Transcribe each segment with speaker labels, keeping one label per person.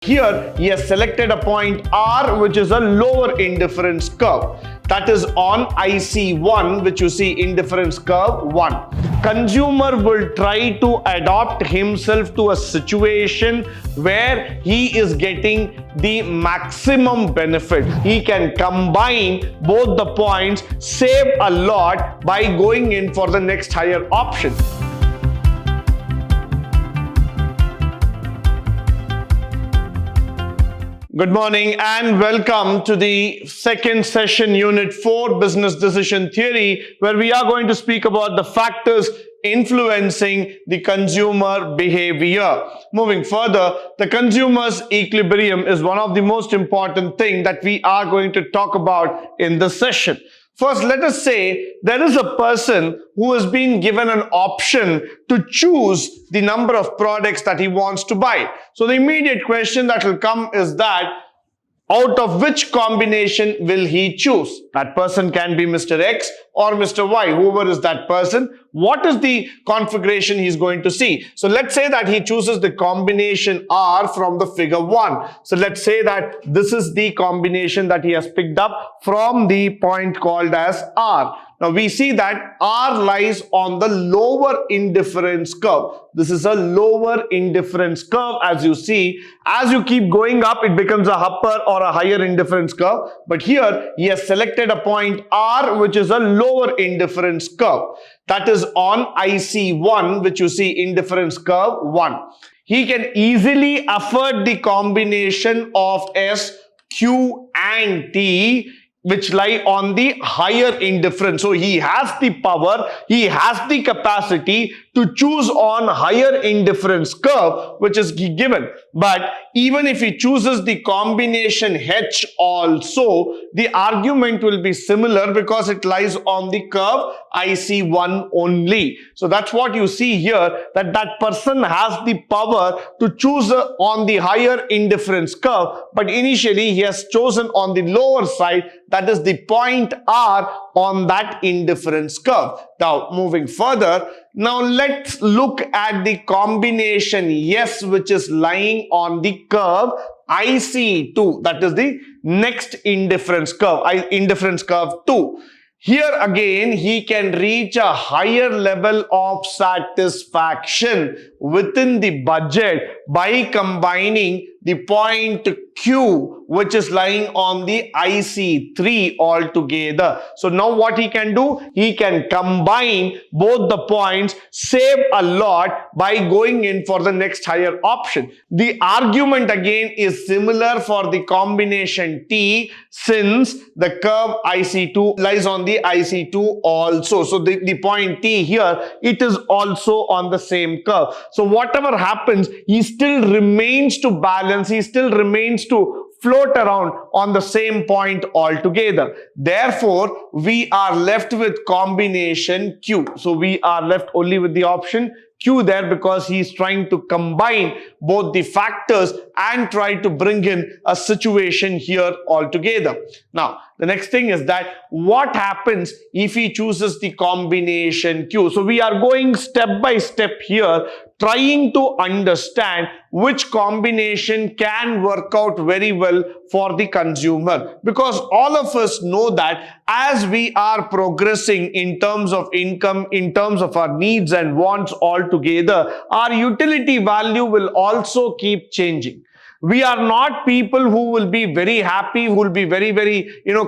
Speaker 1: Here, he has selected a point R, which is a lower indifference curve. That is on IC1, which you see indifference curve 1. Consumer will try to adapt himself to a situation where he is getting the maximum benefit. He can combine both the points, save a lot by going in for the next higher option. Good morning and welcome to the second session, Unit 4, Business Decision Theory, where we are going to speak about the factors influencing the consumer behavior. Moving further, the consumer's equilibrium is one of the most important things that we are going to talk about in this session. First, let us say there is a person who has been given an option to choose the number of products that he wants to buy. So the immediate question that will come is that out of which combination will he choose? That person can be Mr. X or Mr. Y, whoever is that person. What is the configuration he's going to see? So let's say that he chooses the combination R from the figure 1. So let's say that this is the combination that he has picked up from the point called as R. Now we see that R lies on the lower indifference curve. This is a lower indifference curve, as you see. As you keep going up, it becomes a upper or a higher indifference curve. But here, he has selected a point R, which is a lower indifference curve. That is on IC1, which you see indifference curve 1. He can easily afford the combination of S, Q and T, which lie on the higher indifference. So he has the power, he has the capacity to choose on higher indifference curve, which is given. But even if he chooses the combination H also, the argument will be similar because it lies on the curve IC1 only. So that's what you see here, that that person has the power to choose on the higher indifference curve, but initially he has chosen on the lower side, that is the point R on that indifference curve. Now moving further, now let's look at the combination S, which is lying on the curve IC2, that is the next indifference curve, indifference curve 2. Here again, he can reach a higher level of satisfaction within the budget by combining the point Q, which is lying on the IC3 altogether. So now what he can do? He can combine both the points, save a lot by going in for the next higher option. The argument again is similar for the combination T, since the curve IC2 lies on the IC2 also. So the point T here, it is also on the same curve. So whatever happens, he still remains to balance, he still remains to float around on the same point altogether. Therefore, we are left with combination Q. So we are left only with the option Q there because he's trying to combine both the factors and try to bring in a situation here altogether. Now, the next thing is that what happens if he chooses the combination Q? So we are going step by step here, trying to understand which combination can work out very well for the consumer. Because all of us know that as we are progressing in terms of income, in terms of our needs and wants altogether, our utility value will also keep changing. We are not people who will be very happy, who will be very,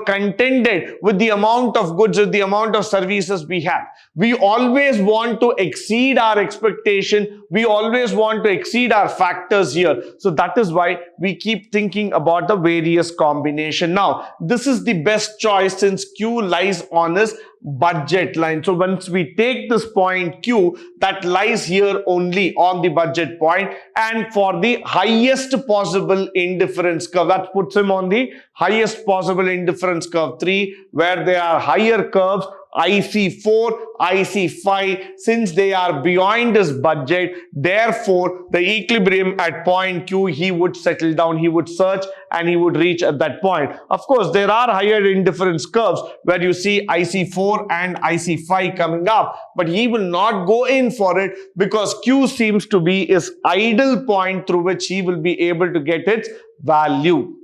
Speaker 1: contented with the amount of goods, with the amount of services we have. We always want to exceed our expectation. We always want to exceed our factors here. So that is why we keep thinking about the various combination. Now, this is the best choice since Q lies on his budget line. So once we take this point Q, that lies here only on the budget point, and for the highest possible indifference curve, that puts him on the highest possible indifference curve 3, where there are higher curves IC4, IC5, since they are beyond his budget, therefore the equilibrium at point Q, he would settle down, he would search and he would reach at that point. Of course, there are higher indifference curves where you see IC4 and IC5 coming up, but he will not go in for it because Q seems to be his ideal point through which he will be able to get its value.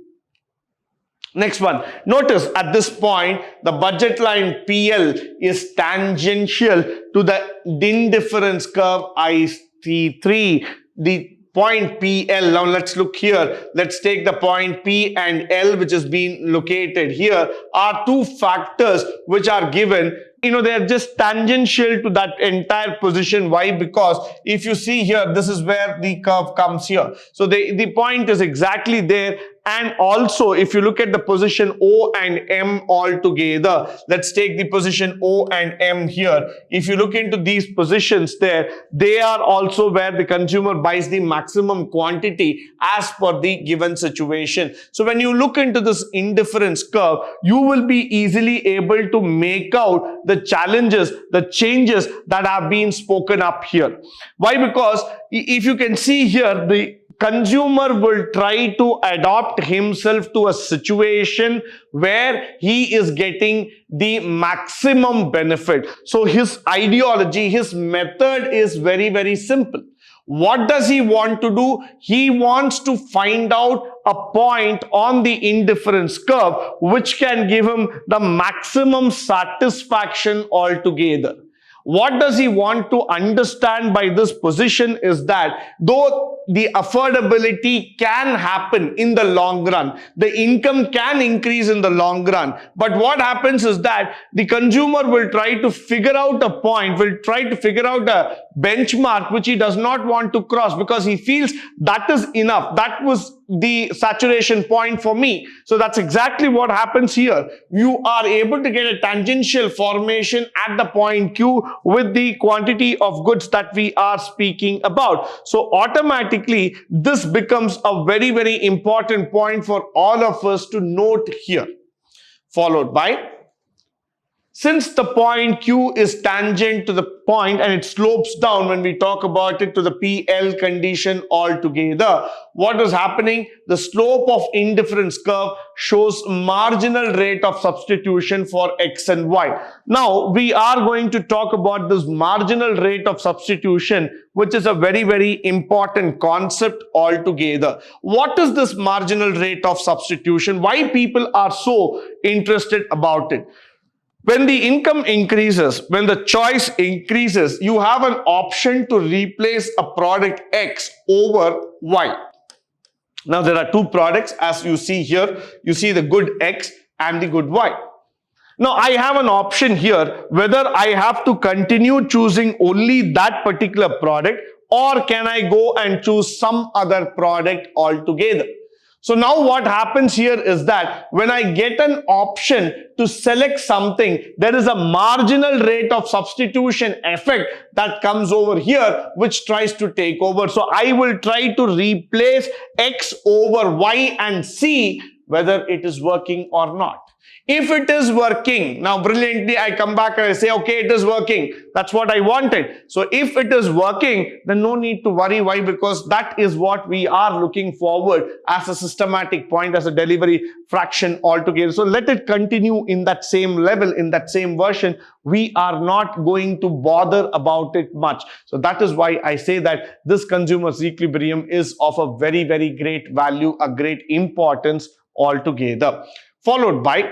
Speaker 1: Next one, notice at this point the budget line PL is tangential to the indifference curve IC3. The point PL, now let's look here, let's take the point P and L which is being located here, are two factors which are given. They are just tangential to that entire position. Why? Because if you see here, this is where the curve comes here. So the point is exactly there. And also, if you look at the position O and M all together, let's take the position O and M here. If you look into these positions there, they are also where the consumer buys the maximum quantity as per the given situation. So when you look into this indifference curve, you will be easily able to make out the challenges, the changes that have been spoken up here. Why? Because if you can see here, the consumer will try to adapt himself to a situation where he is getting the maximum benefit. So his ideology, his method is very, very simple. What does he want to do? He wants to find out a point on the indifference curve which can give him the maximum satisfaction altogether. What does he want to understand by this position is that though the affordability can happen in the long run, the income can increase in the long run, but what happens is that the consumer will try to figure out a point, will try to figure out a benchmark which he does not want to cross because he feels that is enough. That was the saturation point for me. So that's exactly what happens here. You are able to get a tangential formation at the point Q with the quantity of goods that we are speaking about. So automatically this becomes a very, very important point for all of us to note here. Followed by, since the point Q is tangent to the point and it slopes down when we talk about it to the PL condition altogether, what is happening? The slope of indifference curve shows marginal rate of substitution for X and Y. Now, we are going to talk about this marginal rate of substitution, which is a very, very important concept altogether. What is this marginal rate of substitution? Why people are so interested about it? When the income increases, when the choice increases, you have an option to replace a product X over Y. Now, there are two products as you see here. You see the good X and the good Y. Now, I have an option here whether I have to continue choosing only that particular product or can I go and choose some other product altogether. So now what happens here is that when I get an option to select something, there is a marginal rate of substitution effect that comes over here which tries to take over. So I will try to replace X over Y and see whether it is working or not. If it is working, now brilliantly I come back and I say, okay, it is working. That's what I wanted. So if it is working, then no need to worry. Why? Because that is what we are looking forward as a systematic point, as a delivery fraction altogether. So let it continue in that same level, in that same version. We are not going to bother about it much. So that is why I say that this consumer's equilibrium is of a very, very great value, a great importance altogether. Followed by,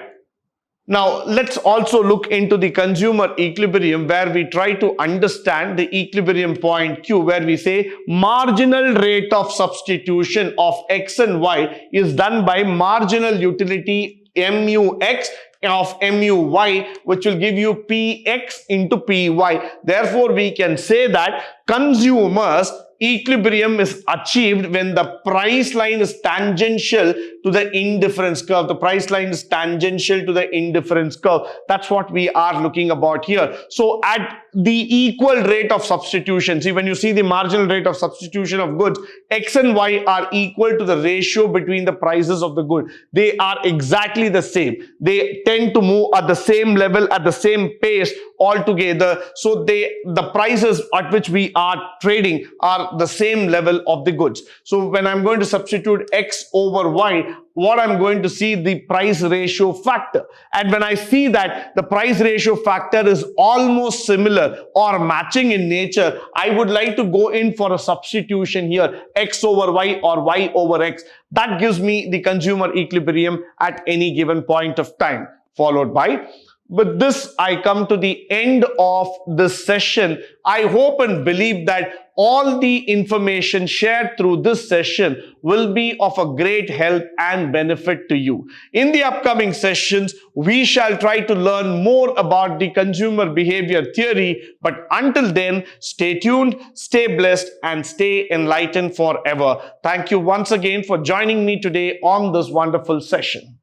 Speaker 1: now, let's also look into the consumer equilibrium where we try to understand the equilibrium point Q, where we say marginal rate of substitution of X and Y is done by marginal utility MUX of MUY, which will give you PX into PY. Therefore, we can say that consumers equilibrium is achieved when the price line is tangential to the indifference curve. The price line is tangential to the indifference curve. That's what we are looking about here. So at the equal rate of substitution, see, when you see the marginal rate of substitution of goods, X and Y are equal to the ratio between the prices of the good. They are exactly the same. They tend to move at the same level, at the same pace altogether. So the prices at which we are trading are the same level of the goods. So when I'm going to substitute X over Y, what I'm going to see the price ratio factor. And when I see that the price ratio factor is almost similar or matching in nature, I would like to go in for a substitution here, X over Y or Y over X. That gives me the consumer equilibrium at any given point of time, followed by. With this, I come to the end of this session. I hope and believe that all the information shared through this session will be of a great help and benefit to you. In the upcoming sessions, we shall try to learn more about the consumer behavior theory. But until then, stay tuned, stay blessed, and stay enlightened forever. Thank you once again for joining me today on this wonderful session.